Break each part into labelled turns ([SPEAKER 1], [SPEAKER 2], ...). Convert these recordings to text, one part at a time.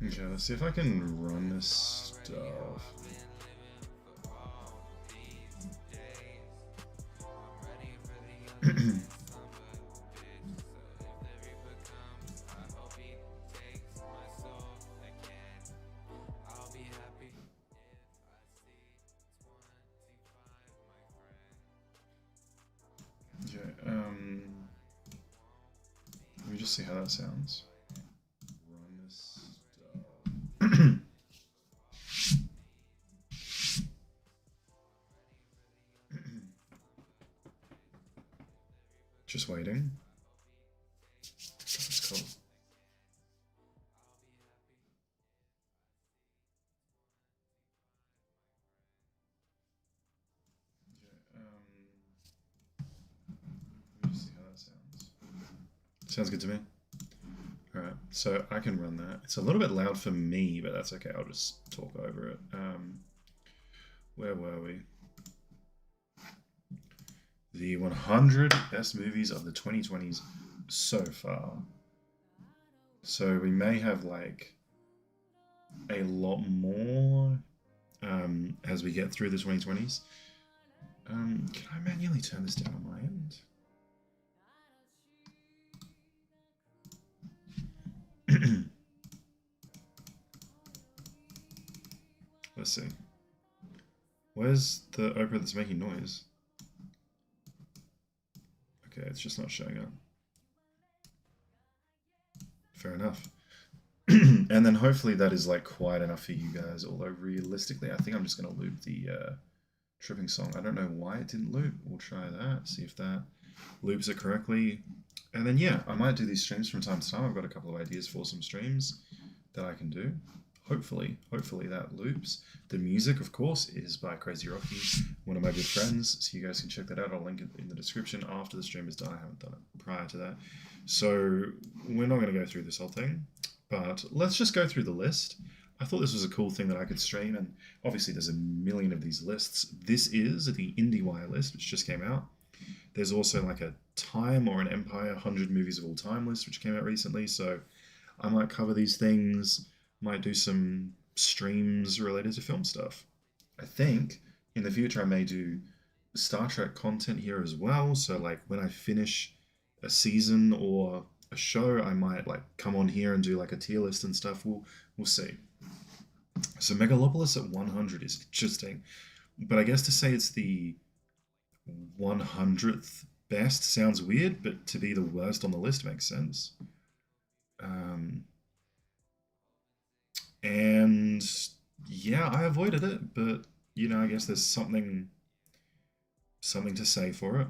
[SPEAKER 1] Okay, let's see if I can run this stuff. Okay, let me just see how that sounds. Run this stuff. Just waiting. That's cool. Okay, let me just see how that sounds. Sounds good to me. Alright, so I can run that. It's a little bit loud for me, but that's okay. I'll just talk over it. Where were we? The 100 best movies of the 2020s so far. So we may have like a lot more as we get through the 2020s. Can I manually turn this down on my end? Let's see. Where's the opera that's making noise? Okay, it's just not showing up. Fair enough. And then hopefully that is like quiet enough for you guys, although realistically I think I'm just going to loop the tripping song. I don't know why it didn't loop. We'll try that, see if that loops it correctly. And then yeah, I might do these streams from time to time. I've got a couple of ideas for some streams that I can do. Hopefully that loops. The music, of course, is by Crazy Rocky, one of my good friends, so you guys can check that out. I'll link it in the description after the stream is done. I haven't done it prior to that. So we're not going to go through this whole thing, but let's just go through the list. I thought this was a cool thing that I could stream, and obviously there's a million of these lists. This is the IndieWire list, which just came out. There's also like a Time or an Empire 100 movies of all time list, which came out recently, so I might cover these things. Might do some streams related to film stuff. I think in the future I may do Star Trek content here as well. So like when I finish a season or a show, I might like come on here and do like a tier list and stuff. We'll see. So Megalopolis at 100 is interesting, but I guess to say it's the 100th best sounds weird, but to be the worst on the list makes sense. And yeah, I avoided it, but you know, I guess there's something to say for it.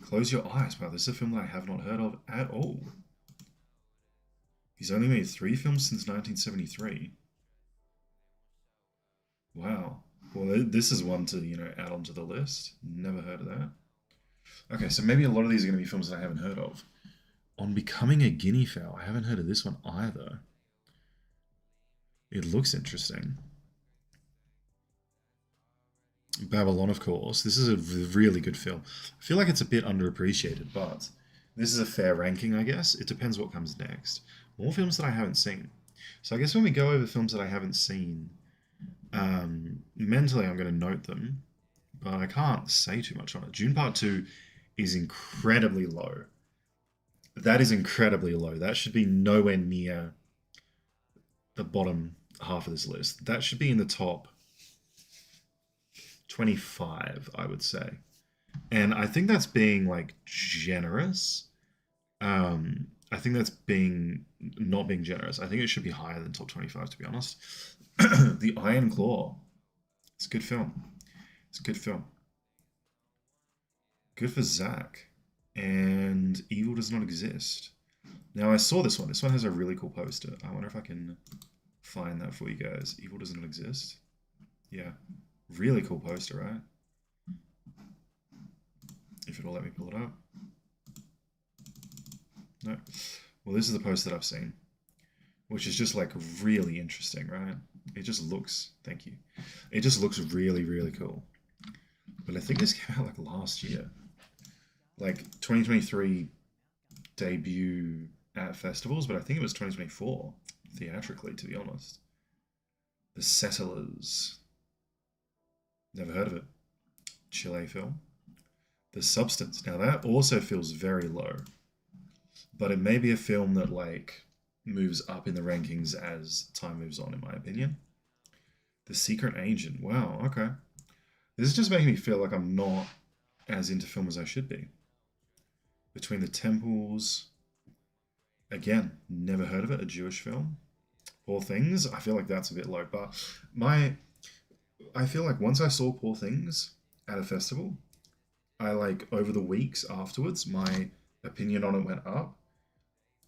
[SPEAKER 1] Close Your Eyes. Wow, this is a film that I have not heard of at all. He's only made 3 films since 1973. Wow. Well, this is one to, you know, add onto the list. Never heard of that. Okay, so maybe a lot of these are going to be films that I haven't heard of. On Becoming a Guinea Fowl. I haven't heard of this one either. It looks interesting. Babylon, of course. This is a really good film. I feel like it's a bit underappreciated, but this is a fair ranking, I guess. It depends what comes next. More films that I haven't seen. So I guess when we go over films that I haven't seen, mentally I'm going to note them, but I can't say too much on it. Dune Part 2 is incredibly low. That is incredibly low. That should be nowhere near the bottom half of this list. That should be in the top 25, I would say. And I think that's being like generous. I think that's being not being generous. I think it should be higher than top 25, to be honest. The Iron Claw. It's a good film. It's a good film. Good for Zach. And Evil Does Not Exist. Now I saw this one. This one has a really cool poster. I wonder if I can find that for you guys. Evil Does Not Exist. Yeah. Really cool poster, right? If it'll let me pull it up. No. Well, this is the poster that I've seen, which is just like really interesting, right? It just looks, thank you. It just looks really, really cool. But I think this came out like last year. Like 2023 debut at festivals, but I think it was 2024. theatrically, to be honest. The Settlers. Never heard of it. Chile film. The Substance. Now that also feels very low, but it may be a film that like moves up in the rankings as time moves on, in my opinion. The Secret Agent. Wow, okay. This is just making me feel like I'm not as into film as I should be. Between the Temples. Again, never heard of it. A Jewish film. Poor Things. I feel like that's a bit low, but I feel like once I saw Poor Things at a festival, I like over the weeks afterwards, my opinion on it went up,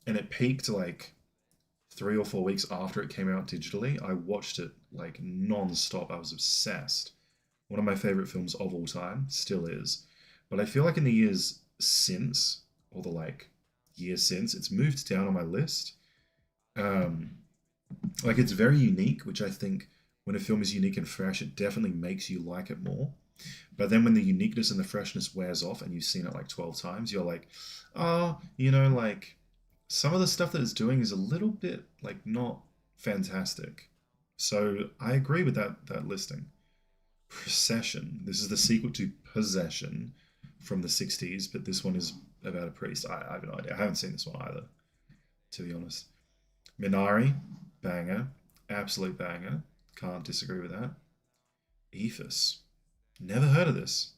[SPEAKER 1] and it peaked like 3 or 4 weeks after it came out digitally. I watched it like non-stop. I was obsessed. One of my favorite films of all time, still is. But I feel like in the years since, or the like year since, it's moved down on my list. Um, like it's very unique, which I think when a film is unique and fresh, it definitely makes you like it more. But then when the uniqueness and the freshness wears off and you've seen it like 12 times, you're like, oh, like some of the stuff that it's doing is a little bit like not fantastic. So I agree with that listing. Procession. This is the sequel to Possession from the 60s, but this one is about a priest. I have no idea. I haven't seen this one either, to be honest. Minari, banger. Absolute banger. Can't disagree with that. Ephes. Never heard of this.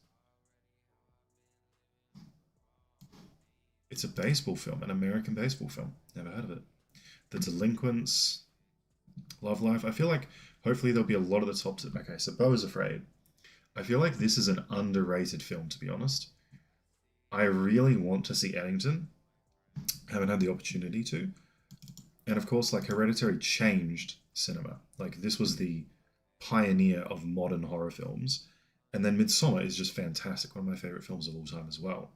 [SPEAKER 1] It's a baseball film, an American baseball film. Never heard of it. The Delinquents. Love Life. I feel like hopefully there'll be a lot of the tops. Okay, so Beau is Afraid. I feel like this is an underrated film, to be honest. I really want to see Eddington. Haven't had the opportunity to. And of course, like Hereditary changed cinema. Like this was the pioneer of modern horror films. And then Midsommar is just fantastic. One of my favorite films of all time as well.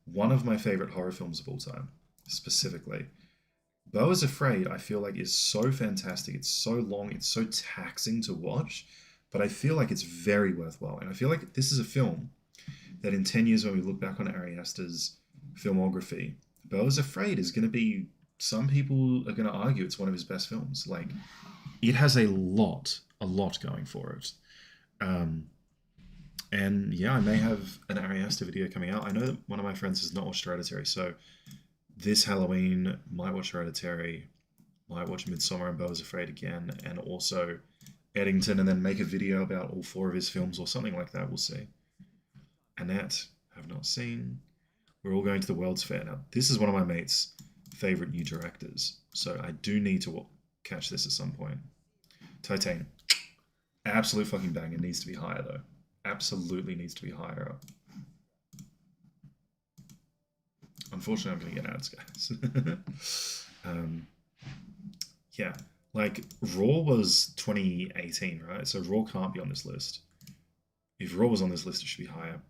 [SPEAKER 1] One of my favorite horror films of all time, specifically. Beau is Afraid, I feel like is so fantastic. It's so long. It's so taxing to watch. But I feel like it's very worthwhile. And I feel like this is a film that in 10 years when we look back on Ari Aster's filmography, Beau is Afraid is going to be, some people are going to argue it's one of his best films. Like, it has a lot going for it. And yeah, I may have an Ari Aster video coming out. I know that one of my friends has not watched Hereditary, so this Halloween might watch Hereditary, might watch Midsommar and Beau is Afraid again, and also Eddington, and then make a video about all 4 of his films or something like that. We'll see. Annette, have not seen. We're all going to the World's Fair now. This is one of my mates' favorite new directors, so I do need to catch this at some point. Titane, absolute fucking banger. Needs to be higher though. Absolutely needs to be higher up. Unfortunately, I'm going to get ads, guys. Yeah, like Raw was 2018, right? So Raw can't be on this list. If Raw was on this list, it should be higher.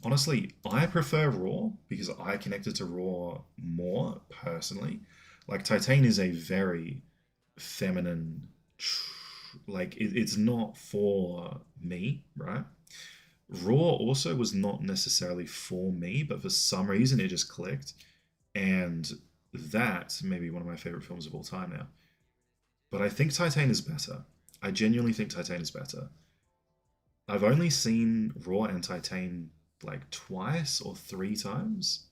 [SPEAKER 1] Honestly, I prefer Raw because I connected to Raw more personally. Like Titane is a very feminine, like it's not for me, right? Raw also was not necessarily for me, but for some reason it just clicked. And that may be one of my favorite films of all time now. But I think Titane is better. I genuinely think Titane is better. I've only seen Raw and Titane like twice or 3 times.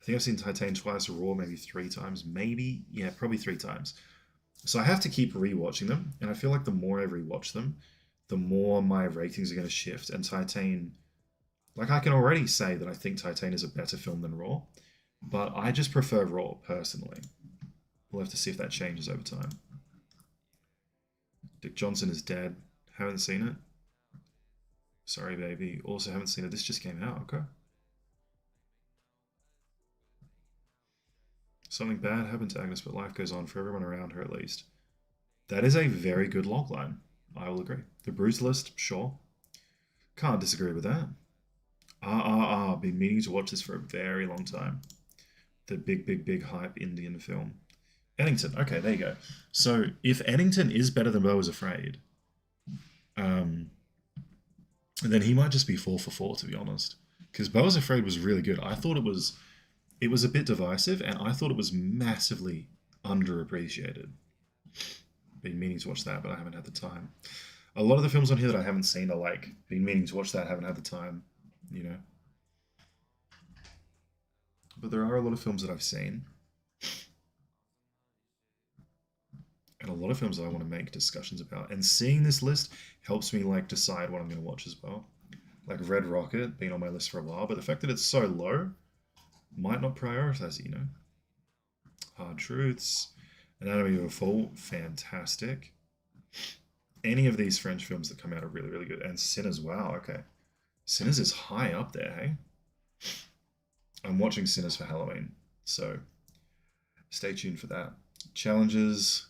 [SPEAKER 1] I think I've seen Titane twice, Raw maybe 3 times. Maybe, yeah, probably 3 times. So I have to keep rewatching them. And I feel like the more I rewatch them, the more my ratings are going to shift. And Titane, like I can already say that I think Titane is a better film than Raw, but I just prefer Raw personally. We'll have to see if that changes over time. Dick Johnson is Dead. Haven't seen it. Sorry, baby. Also haven't seen it. This just came out. Okay. Something bad happened to Agnes, but life goes on for everyone around her at least. That is a very good logline. I will agree. The Bruce List, sure. Can't disagree with that. RRR, been meaning to watch this for a very long time. The big hype Indian film. Eddington, okay, there you go. So if Eddington is better than Beau is Afraid, then he might just be 4 for 4, to be honest. Because Beau is Afraid was really good. I thought it was a bit divisive, and I thought it was massively underappreciated. Been meaning to watch that, but I haven't had the time. A lot of the films on here that I haven't seen are like, been meaning to watch that, haven't had the time, you know. But there are a lot of films that I've seen, and a lot of films that I want to make discussions about. And seeing this list helps me like decide what I'm going to watch as well. Like Red Rocket, been on my list for a while, but the fact that it's so low might not prioritize it, you know. Hard Truths, Anatomy of a Fall, fantastic. Any of these French films that come out are really, really good. And Sinners, wow, okay. Sinners is high up there, hey? I'm watching Sinners for Halloween, so stay tuned for that. Challenges,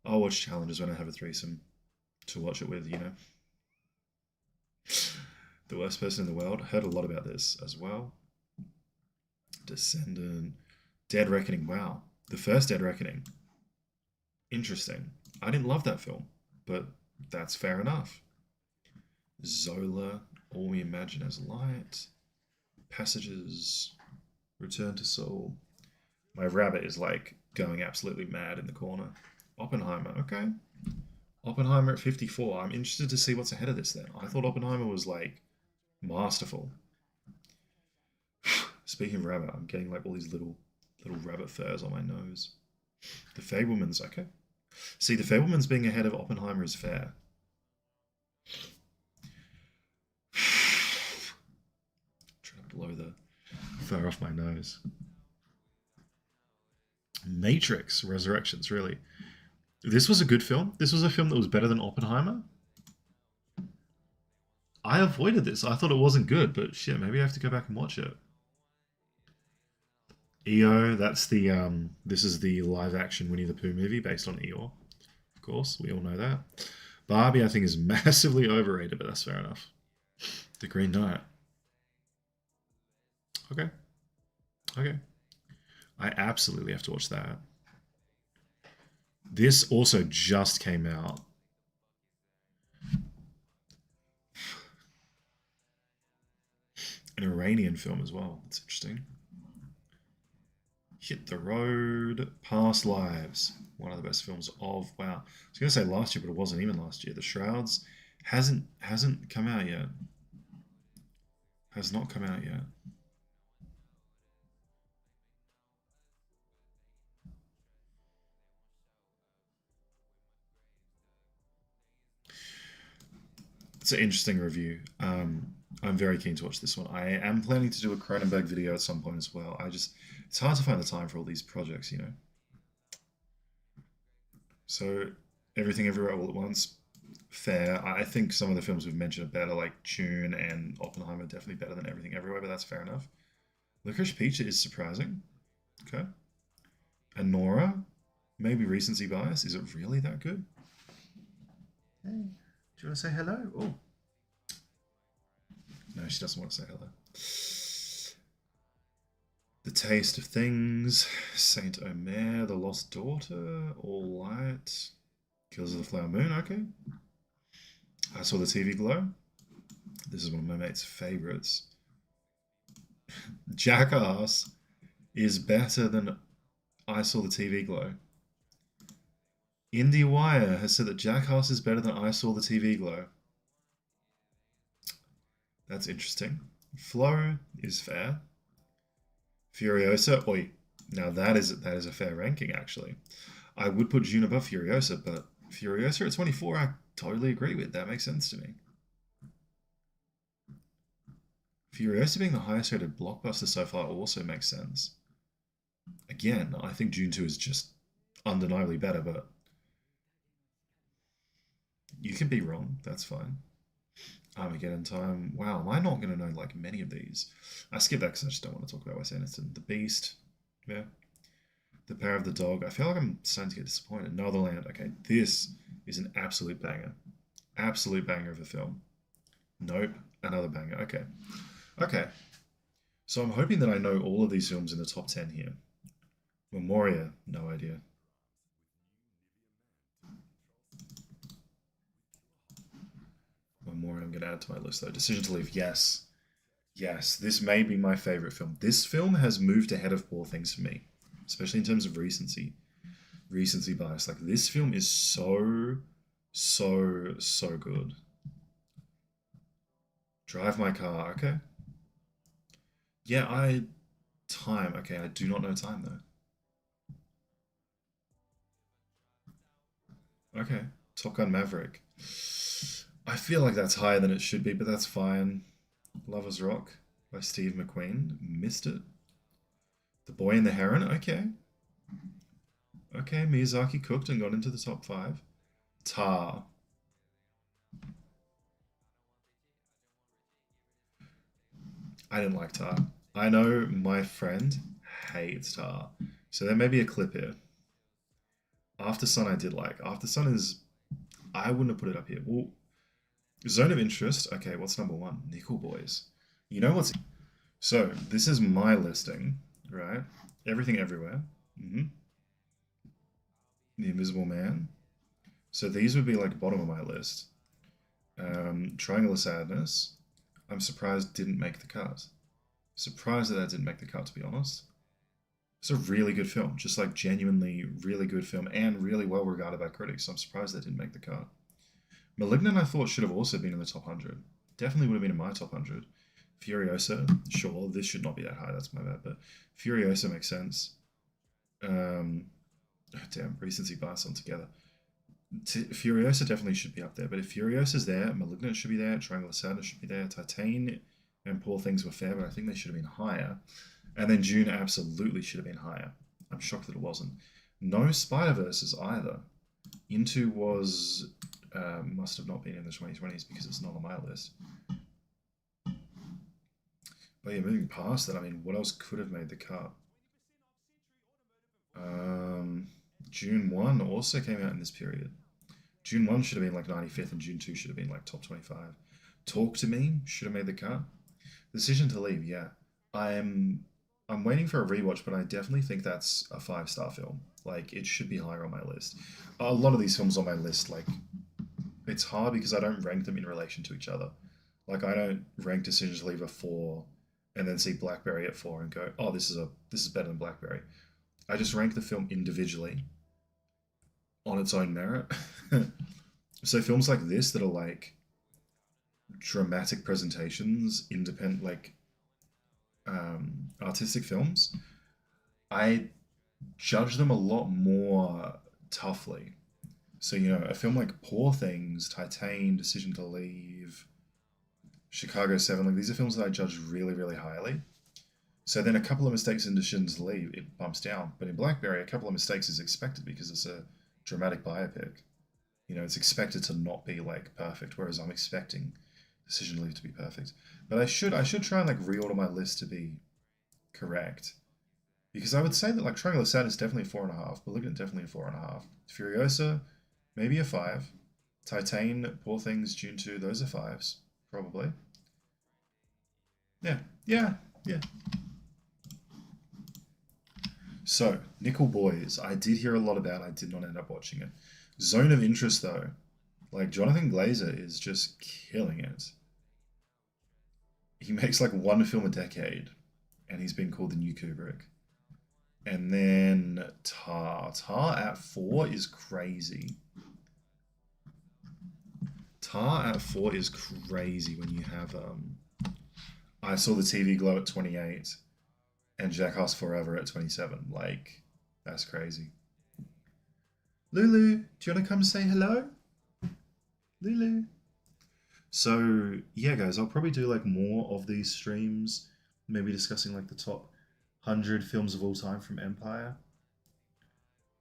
[SPEAKER 1] I'll watch Challenges when I have a threesome to watch it with, you know. The Worst Person in the World, heard a lot about this as well. Descendant, Dead Reckoning, wow. The first Dead Reckoning, interesting. I didn't love that film, but that's fair enough. Zola, All We Imagine as Light, Passages, Return to Seoul. My rabbit is like going absolutely mad in the corner. Oppenheimer, okay. Oppenheimer at 54. I'm interested to see what's ahead of this then. I thought Oppenheimer was like masterful. Speaking of rabbit, I'm getting like all these little rabbit furs on my nose. The Fabelmans, okay. See, The Fabelmans being ahead of Oppenheimer is fair. Trying to blow the fur off my nose. Matrix Resurrections, really. This was a good film. This was a film that was better than Oppenheimer. I avoided this. I thought it wasn't good, but shit, maybe I have to go back and watch it. EO, that's the this is the live action Winnie the Pooh movie based on Eeyore. Of course, we all know that. Barbie, I think, is massively overrated, but that's fair enough. The Green Knight. Okay. Okay. I absolutely have to watch that. This also just came out. An Iranian film as well. That's interesting. Hit the Road, Past Lives. One of the best films of, wow. I was gonna say last year, but it wasn't even last year. The Shrouds hasn't come out yet. Has not come out yet. It's an interesting review. I'm very keen to watch this one. I am planning to do a Cronenberg video at some point as well. It's hard to find the time for all these projects, you know. So, Everything Everywhere All at Once, fair. I think some of the films we've mentioned are better, like Tune and Oppenheimer, definitely better than Everything Everywhere, but that's fair enough. Licorice Pizza is surprising. Okay. Anora, maybe recency bias. Is it really that good? Hey, do you want to say hello? Oh. No, she doesn't want to say hello. The Taste of Things, Saint Omer, The Lost Daughter, All Light, Killers of the Flower Moon, okay. I Saw the TV Glow. This is one of my mate's favourites. Jackass is better than I Saw the TV Glow. IndieWire has said that Jackass is better than I Saw the TV Glow. That's interesting. Flow is fair. Furiosa, oi. Now that is a fair ranking actually. I would put June above Furiosa, but Furiosa at 24 I totally agree with. That makes sense to me. Furiosa being the highest rated blockbuster so far also makes sense. Again, I think Dune 2 is just undeniably better, but you can be wrong. That's fine. Armageddon Time. Wow, am I not going to know like many of these? I skip that because I just don't want to talk about Wes Anderson. The Beast. Yeah. The Power of the Dog. I feel like I'm starting to get disappointed. Netherland. Okay, this is an absolute banger. Absolute banger of a film. Nope. Another banger. Okay. Okay. So I'm hoping that I know all of these films in the top 10 here. Memoria. No idea. Memoria I'm going to add to my list though. Decision to Leave. Yes. Yes. This may be my favorite film. This film has moved ahead of Poor Things for me, especially in terms of recency. recency bias. Like this film is so, so good. Drive My Car. Okay. Yeah, time. Okay, I do not know time though. Okay. Top Gun Maverick. I feel like that's higher than it should be, but that's fine. Lovers Rock by Steve McQueen. Missed it. The Boy and the Heron. Okay. Okay, Miyazaki cooked and got into the top five. Tar. I didn't like Tar. I know my friend hates Tar. So there may be a clip here. After Sun I did like. After Sun is... I wouldn't have put it up here. Well, Zone of Interest. Okay, what's number one? Nickel Boys. You know what's... So, this is my listing, right? Everything Everywhere. The Invisible Man. So these would be like bottom of my list. Triangle of Sadness. I'm surprised didn't make the cut. Surprised that that didn't make the cut, to be honest. It's a really good film, just like genuinely really good film and really well regarded by critics. So I'm surprised that didn't make the cut. Malignant, I thought should have also been in the top 100. Definitely would have been in my top 100. Furiosa, sure, this should not be that high. That's my bad, but Furiosa makes sense. Damn, recency bias altogether. Furiosa definitely should be up there, but if Furiosa's there, Malignant should be there, Triangle of Sadness should be there, Titane and Poor Things Were Fair, but I think they should have been higher. And then June absolutely should have been higher. I'm shocked that it wasn't. No Spider-Verses either. Into was... must have not been in the 2020s because it's not on my list. But yeah, moving past that, I mean, what else could have made the cut? June 1 also came out in this period. June 1 should have been like 95th and June 2 should have been like top 25. Talk to Me should have made the cut. Decision to Leave, yeah. I'm waiting for a rewatch, but I definitely think that's a 5-star film. Like, it should be higher on my list. A lot of these films on my list, like, it's hard because I don't rank them in relation to each other. Like, I don't rank Decision to Leave a 4 and then see Blackberry at 4 and go, oh, this is better than Blackberry. I just rank the film individually on its own merit. So films like this that are like dramatic presentations, independent, like artistic films, I judge them a lot more toughly. So, you know, a film like Poor Things, Titane, Decision to Leave, Chicago 7, like these are films that I judge really, really highly. So then a couple of mistakes in Decision to Leave, it bumps down. But in Blackberry, a couple of mistakes is expected because it's a dramatic biopic. You know, it's expected to not be like perfect, whereas I'm expecting Decision to Leave to be perfect. But I should try and like reorder my list to be correct. Because I would say that like Triangle of Sadness is definitely a 4.5, Malignant definitely a 4.5. Furiosa, maybe a 5. Titane, Poor Things, June 2, those are 5s, probably. Yeah. So, Nickel Boys, I did hear a lot about, I did not end up watching it. Zone of Interest though, like Jonathan Glazer is just killing it. He makes like one film a decade, and he's been called the new Kubrick. And then Tar at 4 is crazy. Tar at 4 is crazy when you have I Saw the TV Glow at 28 and Jackass Forever at 27. Like, that's crazy. Lulu, do you want to come say hello? Lulu. So, yeah, guys, I'll probably do like more of these streams, maybe discussing like the top 100 films of all time from Empire.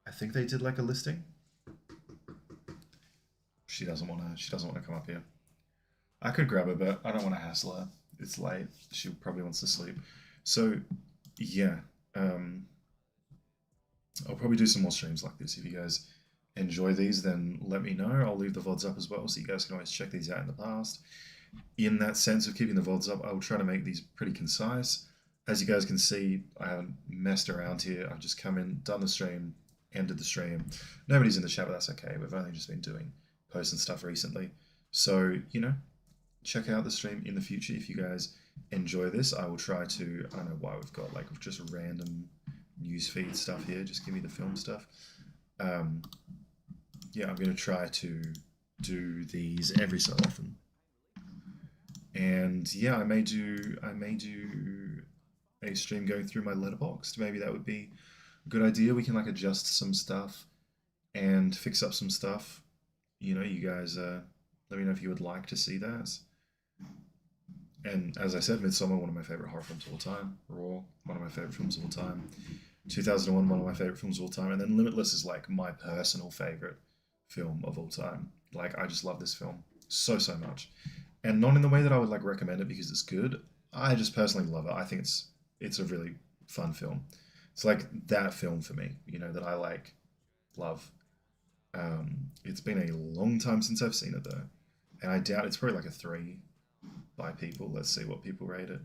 [SPEAKER 1] I think they did like a listing. She doesn't want to come up here. I could grab her, but I don't want to hassle her. It's late. She probably wants to sleep. So, yeah, I'll probably do some more streams like this. If you guys enjoy these, then let me know. I'll leave the VODs up as well, so you guys can always check these out in the past. In that sense of keeping the VODs up, I will try to make these pretty concise. As you guys can see, I haven't messed around here. I've just come in, done the stream, ended the stream. Nobody's in the chat, but that's okay. We've only just been doing posts and stuff recently. So, you know, check out the stream in the future if you guys enjoy this. I will try to, I don't know why we've got like just random newsfeed stuff here. Just give me the film stuff. um, yeah, I'm going to try to do these every so often. And yeah, I may do a stream going through my letterboxd. Maybe that would be a good idea. We can like adjust some stuff and fix up some stuff. You know, you guys let me know if you would like to see that. And as I said, Midsommar, one of my favorite horror films of all time. Raw, one of my favorite films of all time. 2001, one of my favorite films of all time. And then Limitless is like my personal favorite film of all time. Like, I just love this film so, so much. And not in the way that I would like recommend it because it's good. I just personally love it. I think it's a really fun film. It's like that film for me, you know, that I like, love. It's been a long time since I've seen it though. And I doubt it's probably like a 3 by people. Let's see what people rate it.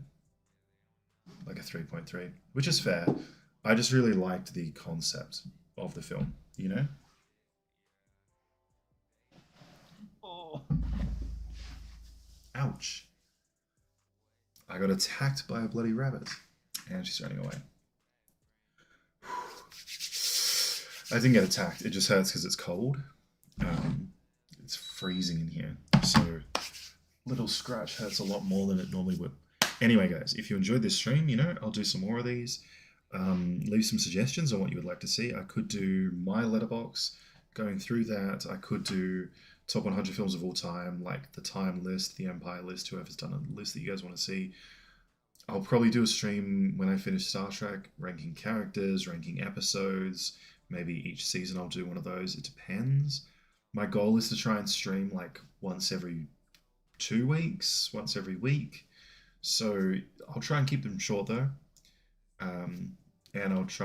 [SPEAKER 1] Like a 3.3, which is fair. I just really liked the concept of the film, you know? Oh. Ouch. I got attacked by a bloody rabbit. And she's running away. I didn't get attacked. It just hurts because it's cold. It's freezing in here. So, little scratch hurts a lot more than it normally would. Anyway, guys, if you enjoyed this stream, you know, I'll do some more of these. Leave some suggestions on what you would like to see. I could do my letterbox, going through that. I could do top 100 films of all time, like the Time list, the Empire list, whoever's done a list that you guys want to see. I'll probably do a stream when I finish Star Trek, ranking characters, ranking episodes. Maybe each season I'll do one of those. It depends. My goal is to try and stream like once every 2 weeks, once every week. So I'll try and keep them short though. And I'll try